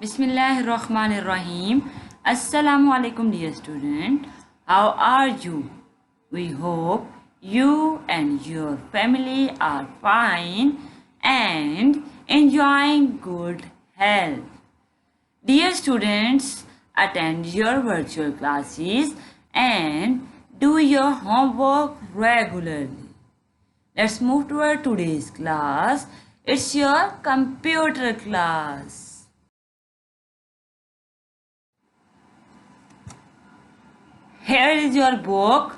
Bismillahirrahmanirrahim. Assalamu alaikum, dear student. How are you? We hope you and your family are fine and enjoying good health. Dear students, attend your virtual classes and do your homework regularly. Let's move to our today's class. It's your computer class. Here is your book.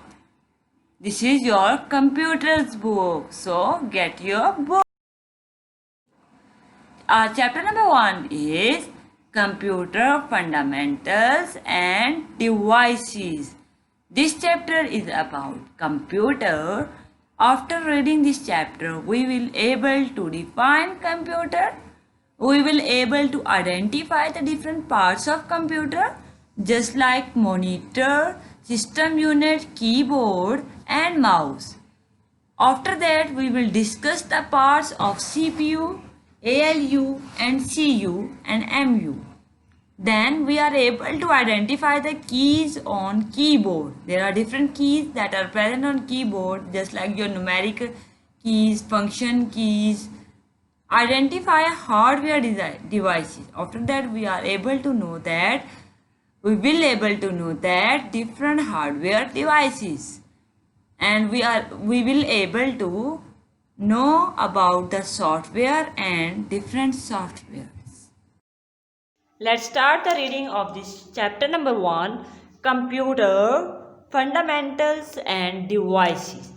This is your computer's book. So get your book. Chapter number 1 is Computer Fundamentals and Devices. This chapter is about computer. After reading this chapter, we will able to define computer. We will able to identify the different parts of computer, just like monitor, system unit, keyboard and mouse. After that, we will discuss the parts of CPU, ALU and CU and MU. Then we are able to identify the keys on keyboard. There are different keys that are present on keyboard, just like your numeric keys, function keys. Identify hardware devices. After that, we will able to know that different hardware devices, and we will able to know about the software and different softwares. Let's start the reading of this chapter number 1, Computer Fundamentals and Devices.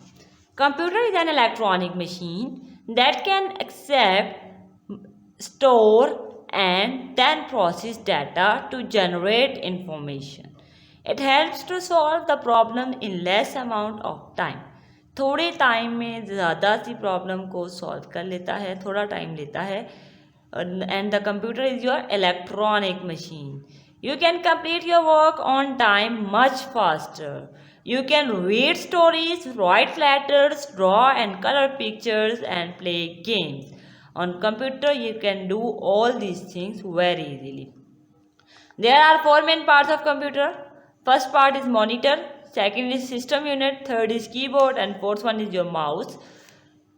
Computer is an electronic machine that can accept, store and then process data to generate information. It helps to solve the problem in less amount of time. थोड़े time में ज़्यादा सी problem को solve कर लेता है, थोड़ा time लेता है. And the computer is your electronic machine. You can complete your work on time much faster. You can read stories, write letters, draw and color pictures and play games. On computer you can do all these things very easily. There are 4 main parts of computer. First part is monitor, second is system unit, third is keyboard and fourth one is your mouse.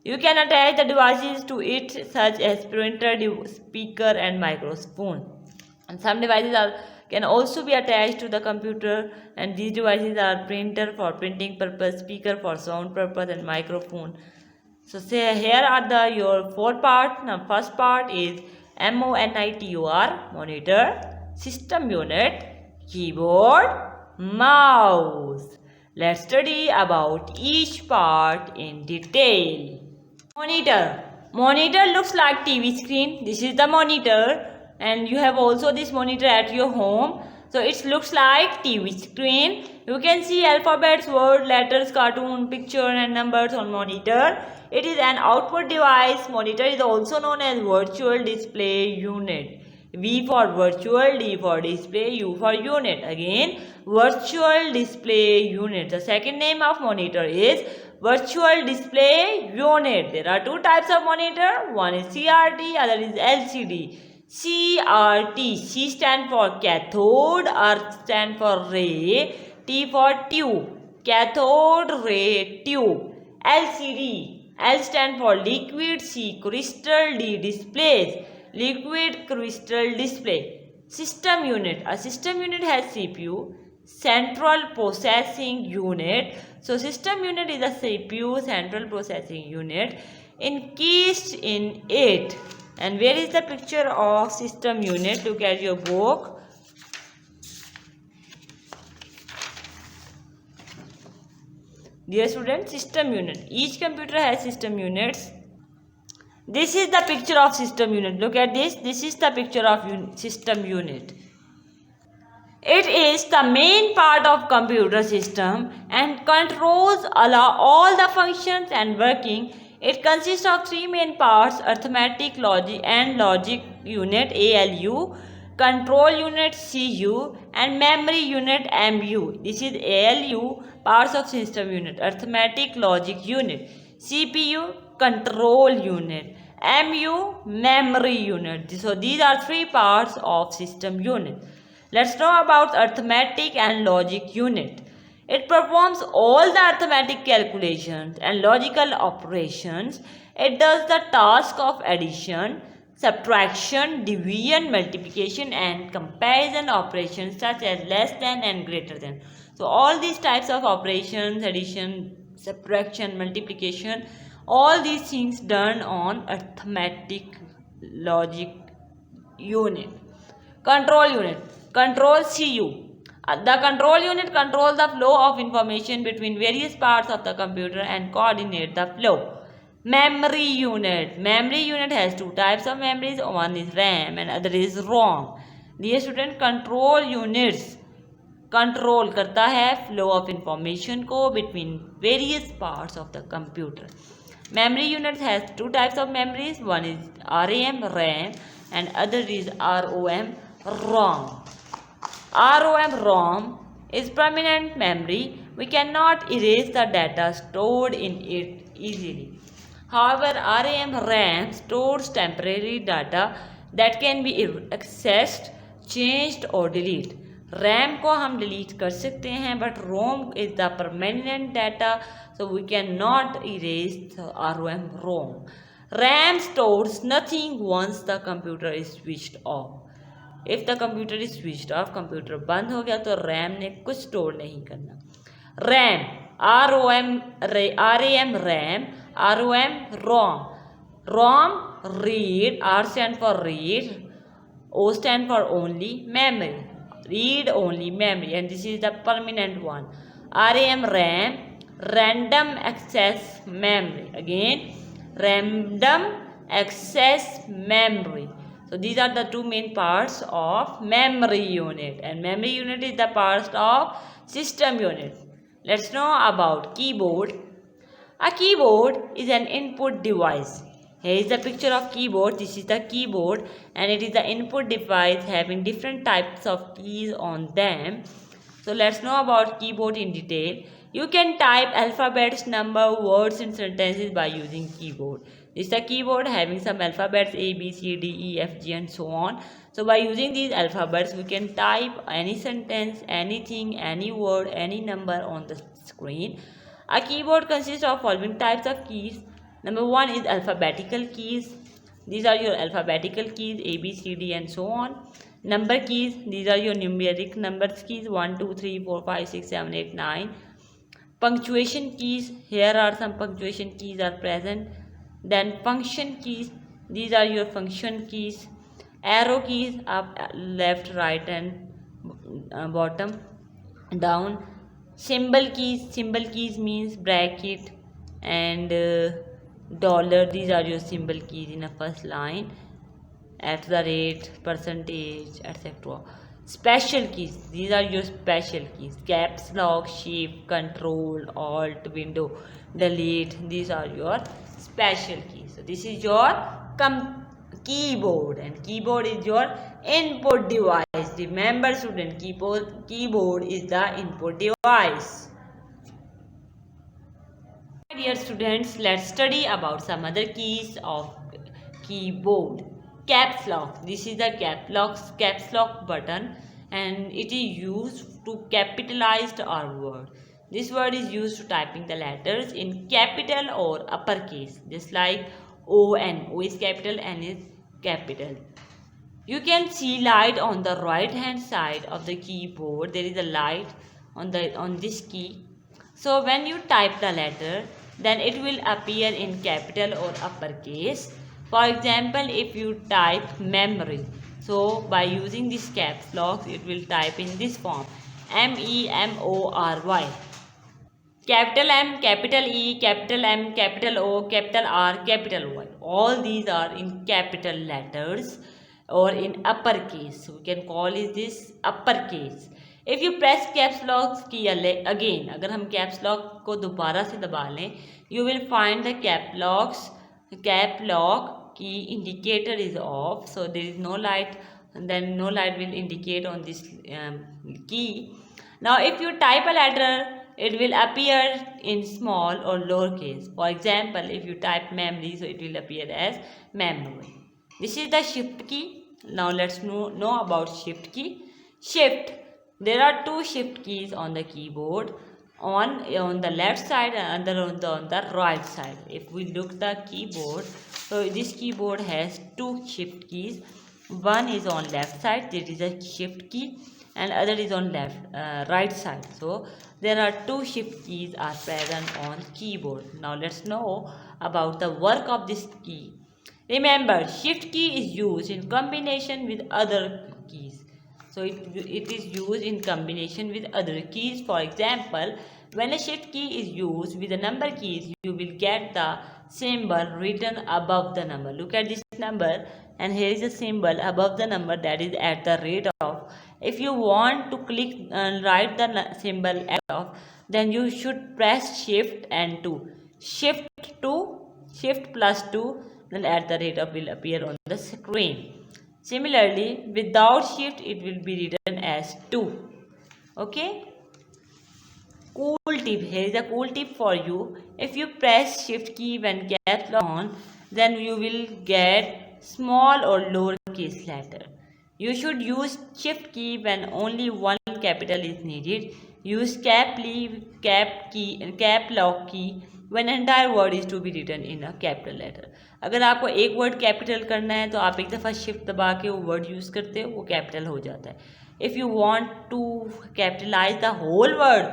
You can attach the devices to it such as printer, speaker and microphone. And some devices can also be attached to the computer, and these devices are printer for printing purpose, speaker for sound purpose and microphone. So say here are your 4 parts. Now first part is monitor, monitor, system unit, keyboard, mouse. Let's study about each part in detail. Monitor. Monitor looks like TV screen. This is the monitor, and you have also this monitor at your home. So it looks like TV screen. You can see alphabets, word, letters, cartoon, picture and numbers on monitor. It is an output device. Monitor is also known as virtual display unit. V for virtual, D for display, U for unit. Again, virtual display unit. The second name of monitor is virtual display unit. There are 2 types of monitor. One is CRT, other is LCD. CRT, C stand for cathode, R stand for ray, T for tube, cathode ray tube. LCD, L stand for liquid, C crystal, D displays, liquid crystal display. System unit, a system unit has CPU, central processing unit. So system unit is a CPU, central processing unit, encased in it. And where is the picture of system unit? Look at your book. Dear students, system unit. Each computer has system units. This is the picture of system unit. Look at this. This is the picture of system unit. It is the main part of computer system and controls all the functions and working. It consists of 3 main parts: arithmetic, logic and logic unit ALU, control unit CU and memory unit MU. This is ALU, parts of system unit: arithmetic, logic unit, CPU, control unit, MU, memory unit. So these are three parts of system unit. Let's know about arithmetic and logic unit. It performs all the arithmetic calculations and logical operations. It does the task of addition, subtraction, division, multiplication and comparison operations such as less than and greater than. So all these types of operations, addition, subtraction, multiplication, all these things done on arithmetic logic unit. Control unit, control CU. The control unit controls the flow of information between various parts of the computer and coordinate the flow. Memory unit has two types of memories, one is RAM and other is ROM. Dear student, control units control करता है flow of information को between various parts of the computer. Memory unit has two types of memories. One is RAM, RAM, and other is ROM, ROM. ROM, ROM is permanent memory. We cannot erase the data stored in it easily. However, RAM, RAM stores temporary data that can be accessed, changed or deleted. RAM को हम delete कर सकते हैं but ROM is the permanent data so we can not erase ROM ROM. RAM stores nothing once the computer is switched off. If the computer is switched off, computer बंद हो गया तो RAM ने कुछ store नहीं करना. RAM ROM RAM RAM, ROM ROM. ROM read, R stand for read, O stand for only, memory read only memory, and this is the permanent one. RAM RAM, random access memory. Again, random access memory. So these are the two main parts of memory unit, and memory unit is the part of system unit. Let's know about keyboard. A keyboard is an input device. Here is the picture of keyboard. This is the keyboard and it is the input device having different types of keys on them. So let's know about keyboard in detail. You can type alphabets, number, words and sentences by using keyboard. This is the keyboard having some alphabets A, B, C, D, E, F, G and so on. So by using these alphabets we can type any sentence, anything, any word, any number on the screen. A keyboard consists of following types of keys. Number one is alphabetical keys. These are your alphabetical keys A, B, C, D and so on. Number keys, these are your numeric numbers keys 1, 2, 3, 4, 5, 6, 7, 8, 9. Punctuation keys, here are some punctuation keys are present. Then function keys, these are your function keys. Arrow keys, up, left, right and bottom, down. Symbol keys means bracket and dollar. These are your symbol keys in a first line, at the rate, percentage, etc. Special keys, these are your special keys. Caps lock, shift, control, alt, window, delete, these are your special keys. So this is your keyboard, and keyboard is your input device. Remember student, keyboard is the input device. Dear students, let's study about some other keys of keyboard. Caps lock, this is the caps lock button and it is used to capitalize our word. This word is used to typing the letters in capital or uppercase, just like O is capital, N is capital. You can see light on the right hand side of the keyboard. There is a light on this key. So when you type the letter, then it will appear in capital or uppercase. For example, if you type memory, so by using this caps lock, it will type in this form, MEMORY. Capital M, capital E, capital M, capital O, capital R, capital Y. All these are in capital letters or in uppercase. So we can call this uppercase. If you press caps lock key again, अगर हम caps lock को दोबारा से दबा लें, you will find the cap lock key indicator is off, so there is no light, and then no light will indicate on this key. Now if you type a letter it will appear in small or lowercase. For example, if you type memory, so it will appear as memory. This is the shift key. Now let's know about shift key. Shift, there are two shift keys on the keyboard, on the left side and other on the right side. If we look the keyboard, so this keyboard has two shift keys. One is on left side, that is a shift key, and other is on right side. So there are two shift keys are present on keyboard. Now let's know about the work of this key. Remember, shift key is used in combination with other keys. So it is used in combination with other keys. For example, when a shift key is used with the number keys, you will get the symbol written above the number. Look at this number, and here is a symbol above the number, that is at the rate of. If you want to click and write the symbol at of, then you should press shift and 2. Shift 2, shift plus 2, then at the rate of will appear on the screen. Similarly, without shift, it will be written as 2. Okay. Cool tip, here is a cool tip for you. If you press shift key when caps lock on, then you will get small or lowercase letter. You should use shift key when only one capital is needed. Use cap lock key when entire word is to be written in a capital letter. अगर आपको एक word capital करना है तो आप एक दफ़ा shift दबा के वो वर्ड यूज़ करते हो, वो कैपिटल हो जाता है. If you want to capitalise the whole word,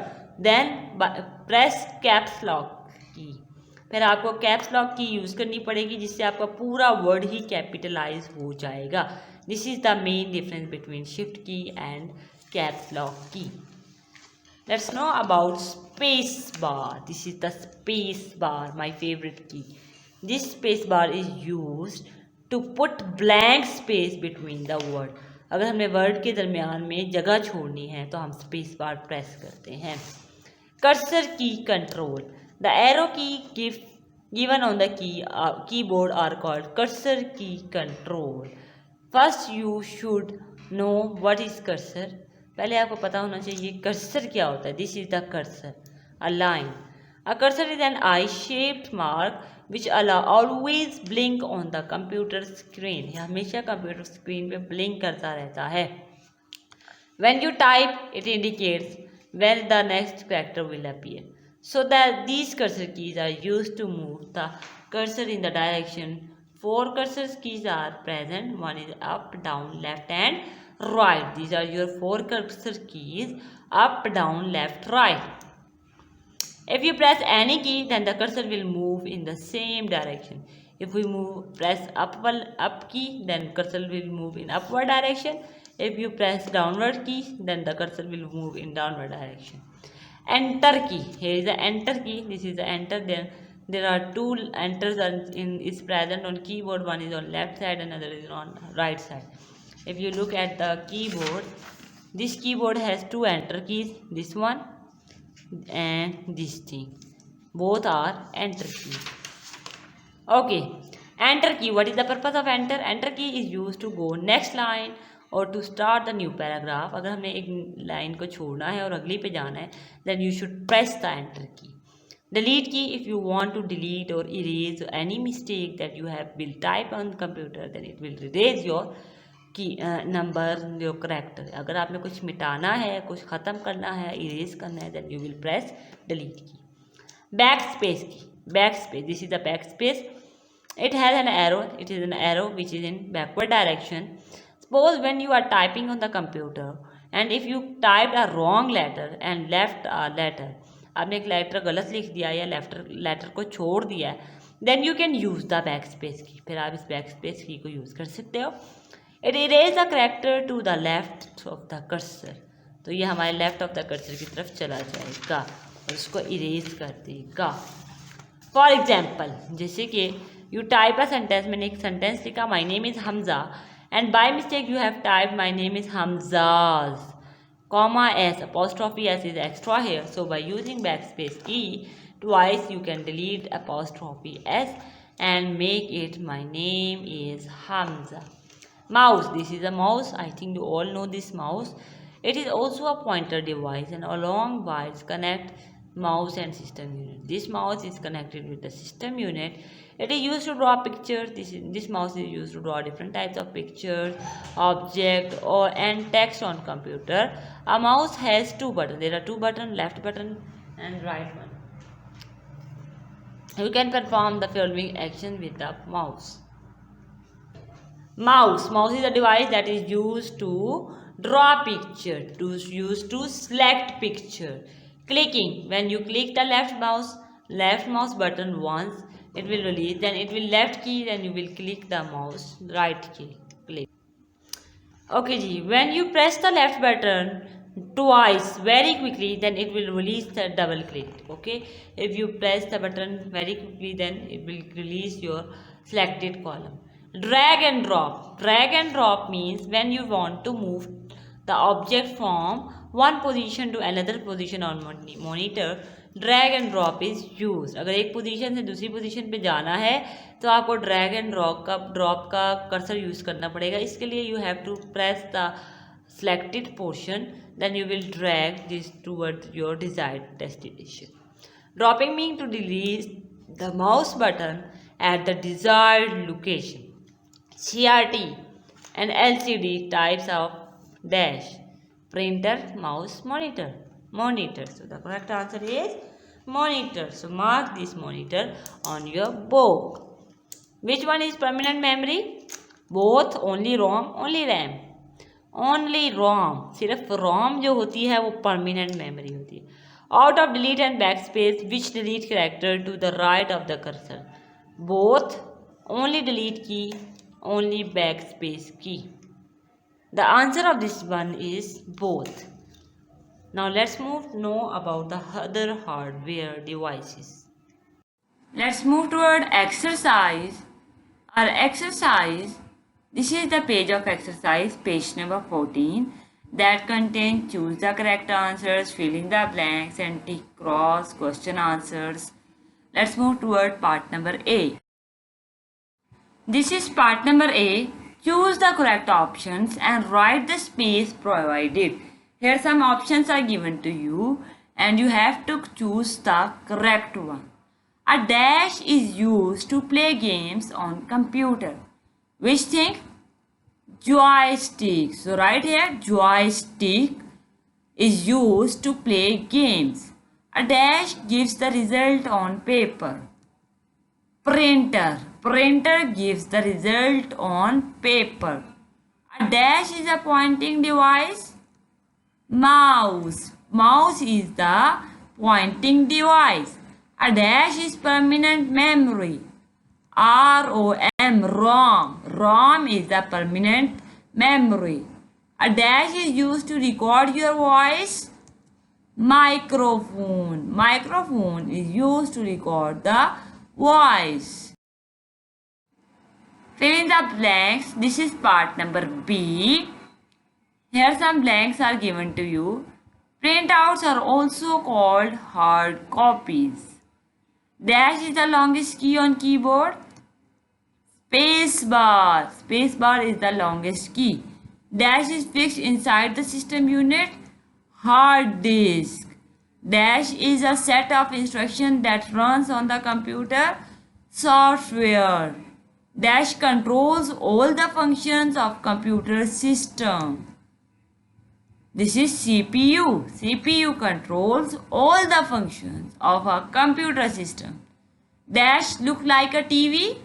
then press caps lock key. फिर आपको कैप्स लॉक की यूज़ करनी पड़ेगी, जिससे आपका पूरा वर्ड ही कैपिटलाइज हो जाएगा. This is the main difference between shift की एंड कैप्स लॉक की. Let's know about space bar. This is the space bar, my favorite key. This space bar is used to put blank space between the word. अगर हमें word के दरमियान में जगह छोड़नी है तो हम स्पेस बार प्रेस करते हैं. कर्सर की कंट्रोल. द एरो की given on the keyboard are called cursor key control. First you should know what is cursor. पहले आपको पता होना चाहिए कर्सर क्या होता है. This is the cursor, a line. A cursor is an I shaped mark which always blink on the computer screen. यह हमेशा कंप्यूटर स्क्रीन पे ब्लिंक करता रहता है. When you type it indicates when the next character will appear. So that these cursor keys are used to move the cursor in the direction. 4 cursor keys are present. One is up, down, left and right. These are your 4 cursor keys: up, down, left, right. If you press any key, then the cursor will move in the same direction. If we press up key, then cursor will move in upward direction. If you press downward key, then the cursor will move in downward direction. Enter key. Here is the enter key. This is the enter. Then there are 2 enters is present on keyboard. One is on left side, another is on right side. If you look at the keyboard, this keyboard has 2 enter keys. This one and this thing. Both are enter keys. Okay. Enter key. What is the purpose of enter? Enter key is used to go next line or to start the new paragraph. अगर हमें एक line को छोड़ना है और अगली पे जाना है, then you should press the enter key. Delete key, if you want to delete or erase any mistake that you have will type on computer, then it will erase your key number, your character. अगर आपने कुछ मिटाना है, कुछ ख़त्म करना है, erase करना है, then you will press delete key. Backspace key. Backspace. This is the backspace. It has an arrow. It is an arrow which is in backward direction. Suppose when you are typing on the computer and if you typed a wrong letter and left a letter, आपने एक letter गलत लिख दिया या letter को छोड़ दिया है, then you can use the backspace key. फिर आप इस बैक स्पेस की को यूज़ कर सकते हो. It erase the character to the left of the cursor. तो ये हमारे लेफ्ट ऑफ द कर्सर की तरफ चला जाएगा और इसको इरेज कर देगा. फॉर एग्जाम्पल, जैसे कि यू टाइप अ सेंटेंस. मैंने एक सेंटेंस लिखा, my name is Hamza, and by mistake you have typed my name is Hamzaz, comma s, apostrophe s is extra here. So by using backspace key twice you can delete apostrophe s and make it my name is Hamza. Mouse, this is a mouse. I think you all know this mouse. It is also a pointer device and along wires connect mouse and system unit. This mouse is connected with the system unit. It is used to draw pictures. This mouse is used to draw different types of pictures, object and text on computer. A mouse has two buttons. There are two buttons, left button and right one. You can perform the following action with the mouse. Mouse is a device that is used to draw picture, used to select picture. Clicking, when you click the left mouse button once, it will release, then it will left key, then you will click the mouse right key, click. Okay ji, when you press the left button twice very quickly, then it will release the double click. Okay, if you press the button very quickly, then it will release your selected column. Drag and drop means when you want to move the object from one position to another position on monitor, drag and drop is use. अगर एक position से दूसरी position पे जाना है तो आपको drag and drop का कर्सर यूज करना पड़ेगा. इसके लिए you have to press the selected portion, then you will drag this towards your desired destination. Dropping means to release the mouse button at the desired location. CRT and LCD types of dash: printer, mouse, monitor. So the correct answer is monitor. So mark this monitor on your board. Which one is permanent memory? Both, only ROM, only RAM. Only ROM, सिर्फ ROM जो होती है वो permanent memory होती है. Out of delete and backspace, which delete character to the right of the cursor? Both, only delete key, only backspace key. The answer of this one is both. Now let's know about the other hardware devices. Let's move toward exercise. Our exercise, this is the page of exercise, page number 14, that contains choose the correct answers, fill in the blanks and tick cross question answers. Let's move toward part number A. This is part number A. Choose the correct options and write the space provided. Here some options are given to you and you have to choose the correct one. A dash is used to play games on computer. Which thing? Joystick. So right here, joystick is used to play games. A dash gives the result on paper. Printer gives the result on paper. A dash is a pointing device. Mouse is the pointing device. A dash is permanent memory. ROM is the permanent memory. A dash is used to record your voice. Microphone is used to record the voice. Fill in the blanks. This is part number B. Here some blanks are given to you. Printouts are also called hard copies. Dash is the longest key on keyboard. Spacebar is the longest key. Dash is fixed inside the system unit. Hard disk. Dash is a set of instructions that runs on the computer software. Dash controls all the functions of computer system. This is CPU. CPU controls all the functions of a computer system. Dash look like a TV?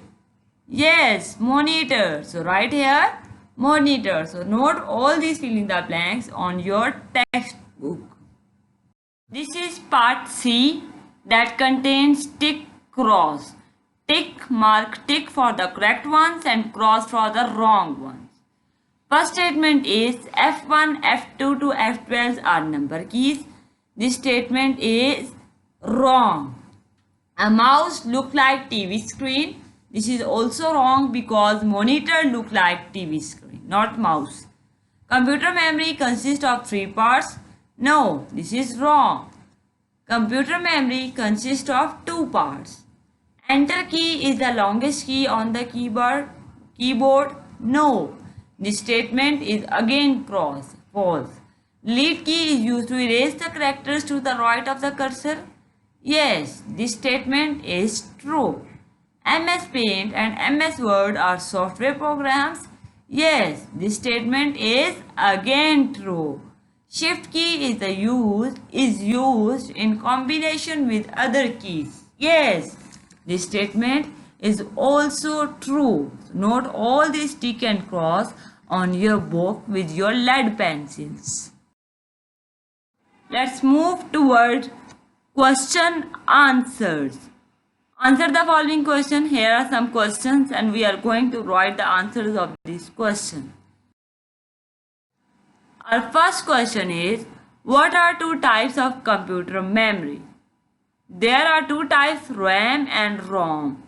Yes, monitor. So right here, monitor. So note all these fill in the blanks on your textbook. This is part C that contains tick cross. Mark tick for the correct ones and cross for the wrong ones. First statement is F1, F2 to F12 are number keys. This statement is wrong. A mouse look like TV screen. This is also wrong because monitor look like TV screen, not mouse. Computer memory consists of 3 parts. No, this is wrong. Computer memory consists of 2 parts. Enter key is the longest key on the keyboard. No, this statement is again false. Delete key is used to erase the characters to the right of the cursor. Yes, this statement is true. MS Paint and MS Word are software programs. Yes, this statement is again true. Shift key is used in combination with other keys. Yes, this statement is also true. Note all these tick and cross on your book with your lead pencils. Let's move toward question answers. Answer the following question. Here are some questions and we are going to write the answers of this question. Our first question is, what are two types of computer memory? There are two types, RAM and ROM.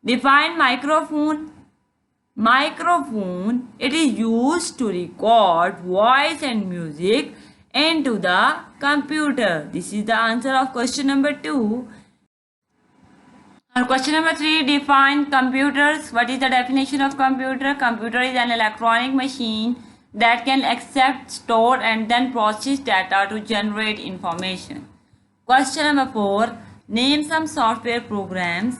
Define microphone. Microphone, it is used to record voice and music into the computer. This is the answer of question number 2. Question number 3, define computers. What is the definition of computer? Computer is an electronic machine that can accept, store and then process data to generate information. Question number 4, name some software programs.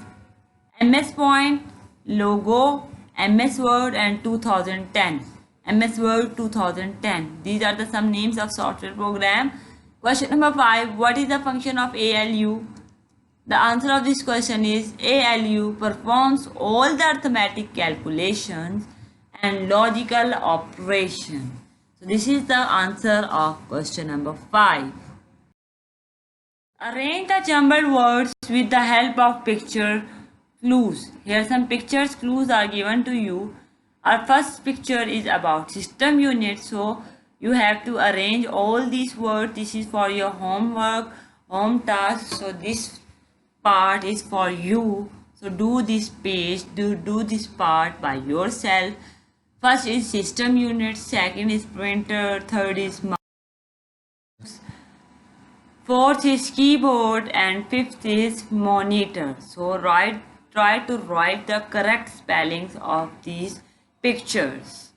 MS Point, Logo, MS Word and 2010. MS Word 2010. These are the some names of software program. Question number 5, what is the function of ALU? The answer of this question is ALU performs all the arithmetic calculations and logical operations. So this is the answer of question number 5. Arrange the jumbled words with the help of picture clues. Here some pictures clues are given to you. Our first picture is about system unit. So you have to arrange all these words. This is for your homework, home task. So this part is for you. So do this page, do this part by yourself. First is system unit, second is printer, third is mouse, fourth is keyboard and fifth is monitor. So try to write the correct spellings of these pictures.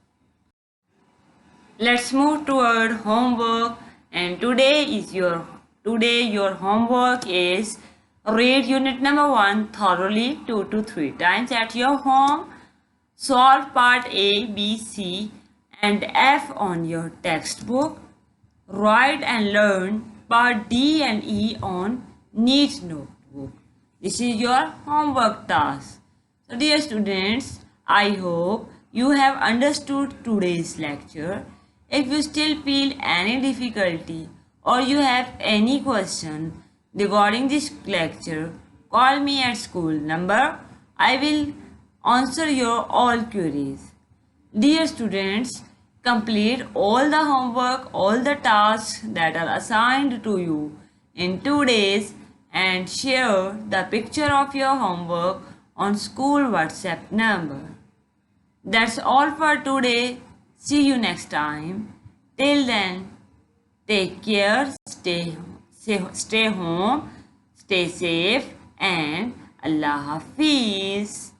Let's move toward homework, and today your homework is read unit number 1 thoroughly 2 to 3 times at your home. Solve part A, B, C and F on your textbook. Write and learn part D and E on neat notebook. This is your homework task. So dear students, I hope you have understood today's lecture. If you still feel any difficulty or you have any question regarding this lecture, call me at school number. I will answer your all queries. Dear students, complete all the homework, all the tasks that are assigned to you in 2 days and share the picture of your homework on school WhatsApp number. That's all for today. See you next time. Till then, take care, stay home, stay safe and Allah Hafiz.